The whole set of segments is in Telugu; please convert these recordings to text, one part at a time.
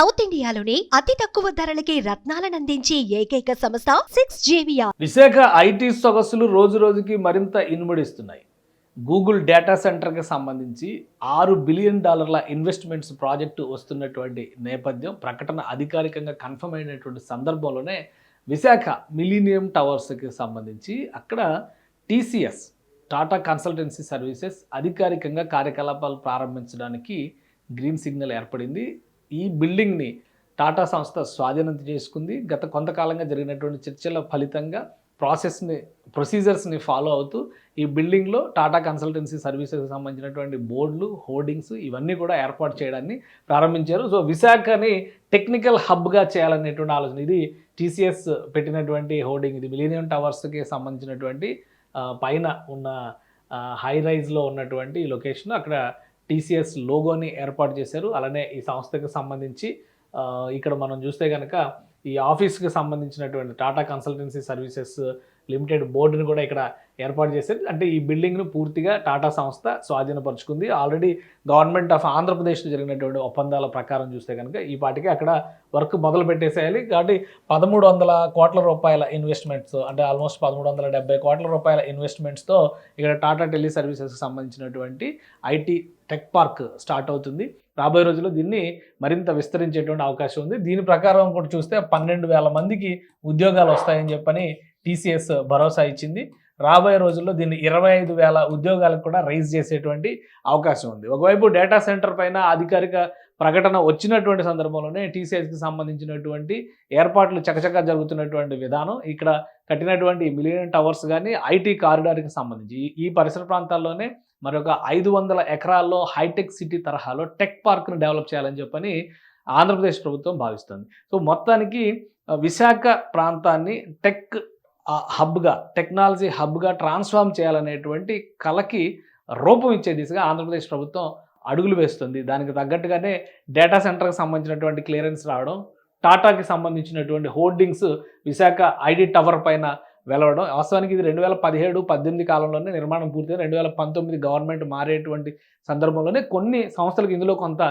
సౌత్ ఇండియాలోనే అతి తక్కువ ధరలకి రత్నాలనందించే ఏకైక సంస్థ 6JVR. విశాఖ ఐటీ సొగసులు రోజు రోజుకి మరింత ఇనుమడిస్తున్నాయి. గూగుల్ డేటా సెంటర్కి సంబంధించి $6 బిలియన్ ఇన్వెస్ట్మెంట్స్ ప్రాజెక్టు వస్తున్నటువంటి నేపథ్యం ప్రకటన అధికారికంగా కన్ఫర్మ్ అయినటువంటి సందర్భంలోనే విశాఖ మిలీనియం టవర్స్కి సంబంధించి అక్కడ టీసీఎస్ టాటా కన్సల్టెన్సీ సర్వీసెస్ అధికారికంగా కార్యకలాపాలు ప్రారంభించడానికి గ్రీన్ సిగ్నల్ ఏర్పడింది. ఈ బిల్డింగ్ని టాటా సంస్థ స్వాధీనం చేసుకుంది. గత కొంతకాలంగా జరిగినటువంటి చర్చల ఫలితంగా ప్రొసీజర్స్ని ఫాలో అవుతూ ఈ బిల్డింగ్లో టాటా కన్సల్టెన్సీ సర్వీసెస్కి సంబంధించినటువంటి బోర్డులు, హోర్డింగ్స్ ఇవన్నీ కూడా ఏర్పాటు చేయడాన్ని ప్రారంభించారు. సో విశాఖని టెక్నికల్ హబ్గా చేయాలనేటువంటి ఆలోచన. ఇది టీసీఎస్ పెట్టినటువంటి హోర్డింగ్. ఇది మిలీనియం టవర్స్కి సంబంధించినటువంటి పైన ఉన్న హై రైజ్లో ఉన్నటువంటి లొకేషన్. అక్కడ టీసీఎస్ లోగోని ఏర్పాటు చేశారు. అలానే ఈ సంస్థకి సంబంధించి ఇక్కడ మనం చూస్తే కనుక ఈ ఆఫీస్కి సంబంధించినటువంటి టాటా కన్సల్టెన్సీ సర్వీసెస్ లిమిటెడ్ బోర్డుని కూడా ఇక్కడ ఏర్పాటు చేశారు. అంటే ఈ బిల్డింగ్ను పూర్తిగా టాటా సంస్థ స్వాధీనపరుచుకుంది. ఆల్రెడీ గవర్నమెంట్ ఆఫ్ ఆంధ్రప్రదేశ్లో జరిగినటువంటి ఒప్పందాల ప్రకారం చూస్తే కనుక ఈ పాటికి అక్కడ వర్క్ మొదలు పెట్టేసేయాలి. కాబట్టి 1,300 కోట్ల రూపాయల ఇన్వెస్ట్మెంట్స్, అంటే ఆల్మోస్ట్ 1,370 కోట్ల రూపాయల ఇన్వెస్ట్మెంట్స్తో ఇక్కడ టాటా టెలి సర్వీసెస్కి సంబంధించినటువంటి ఐటీ టెక్ పార్క్ స్టార్ట్ అవుతుంది. రాబోయే రోజుల్లో దీన్ని మరింత విస్తరించేటువంటి అవకాశం ఉంది. దీని ప్రకారం కూడా చూస్తే 12,000 మందికి ఉద్యోగాలు వస్తాయని చెప్పని టీసీఎస్ భరోసా ఇచ్చింది. రాబోయే రోజుల్లో దీన్ని 25,000 ఉద్యోగాలకు కూడా రైజ్ చేసేటువంటి అవకాశం ఉంది. ఒకవైపు డేటా సెంటర్ పైన అధికారిక ప్రకటన వచ్చినటువంటి సందర్భంలోనే టీసీఎస్కి సంబంధించినటువంటి ఏర్పాట్లు చకచకా జరుగుతున్నటువంటి విధానం, ఇక్కడ కట్టినటువంటి మిలియన్ టవర్స్ కానీ ఐటీ కారిడార్కి సంబంధించి ఈ పరిసర ప్రాంతాల్లోనే మరొక 500 ఎకరాల్లో హైటెక్ సిటీ తరహాలో టెక్ పార్క్ను డెవలప్ చేయాలని చెప్పని ఆంధ్రప్రదేశ్ ప్రభుత్వం భావిస్తుంది. సో మొత్తానికి విశాఖ ప్రాంతాన్ని టెక్ హబ్గా, టెక్నాలజీ హబ్గా ట్రాన్స్ఫార్మ్ చేయాలనేటువంటి కళకి రూపం ఇచ్చే దిశగా ఆంధ్రప్రదేశ్ ప్రభుత్వం అడుగులు వేస్తుంది. దానికి తగ్గట్టుగానే డేటా సెంటర్కి సంబంధించినటువంటి క్లియరెన్స్ రావడం, టాటాకి సంబంధించినటువంటి హోర్డింగ్స్ విశాఖ ఐటీ టవర్ పైన వెలవడం. వాస్తవానికి ఇది 2017-18 కాలంలోనే నిర్మాణం పూర్తయింది. 2019 గవర్నమెంట్ మారేటువంటి సందర్భంలోనే కొన్ని సంస్థలకు ఇందులో కొంత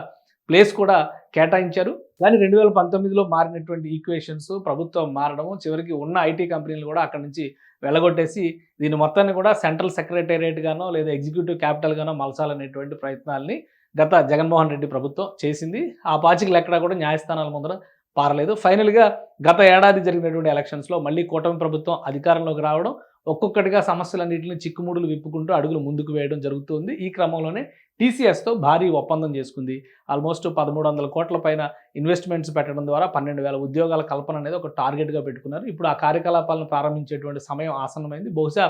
ప్లేస్ కూడా కేటాయించారు. కానీ 2019లో మారినటువంటి ఈక్వేషన్స్, ప్రభుత్వం మారడము, చివరికి ఉన్న ఐటీ కంపెనీలు కూడా అక్కడి నుంచి వెళ్ళగొట్టేసి దీని మొత్తాన్ని కూడా సెంట్రల్ సెక్రటేరియట్ గానో లేదా ఎగ్జిక్యూటివ్ క్యాపిటల్ గానో మలసాలనేటువంటి ప్రయత్నాల్ని గత జగన్మోహన్ రెడ్డి ప్రభుత్వం చేసింది. ఆ పాచికలు ఎక్కడా కూడా న్యాయస్థానాల ముందర పారలేదు. ఫైనల్గా గత ఏడాది జరిగినటువంటి ఎలక్షన్స్లో మళ్ళీ కూటమి ప్రభుత్వం అధికారంలోకి రావడం, ఒక్కొక్కటిగా సమస్యలన్నింటినీ చిక్కుముడులు విప్పుకుంటూ అడుగులు ముందుకు వేయడం జరుగుతుంది. ఈ క్రమంలోనే టీసీఎస్తో భారీ ఒప్పందం చేసుకుంది. ఆల్మోస్ట్ 1,300 కోట్ల పైన ఇన్వెస్ట్మెంట్స్ పెట్టడం ద్వారా 12,000 ఉద్యోగాల కల్పన అనేది ఒక టార్గెట్గా పెట్టుకున్నారు. ఇప్పుడు ఆ కార్యకలాపాలను ప్రారంభించేటువంటి సమయం ఆసన్నమైంది. బహుశా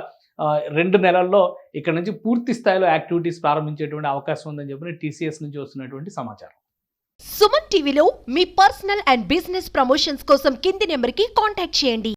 2 నెలల్లో ఇక్కడ నుంచి పూర్తి స్థాయిలో యాక్టివిటీస్ ప్రారంభించేటువంటి అవకాశం ఉందని చెప్పి టీసీఎస్ నుంచి వస్తున్నటువంటి సమాచారం. సుమన్ టీవీలో మీ పర్సనల్ అండ్ బిజినెస్ ప్రమోషన్స్ కోసం కింది నెంబర్కి కాంటాక్ట్ చేయండి.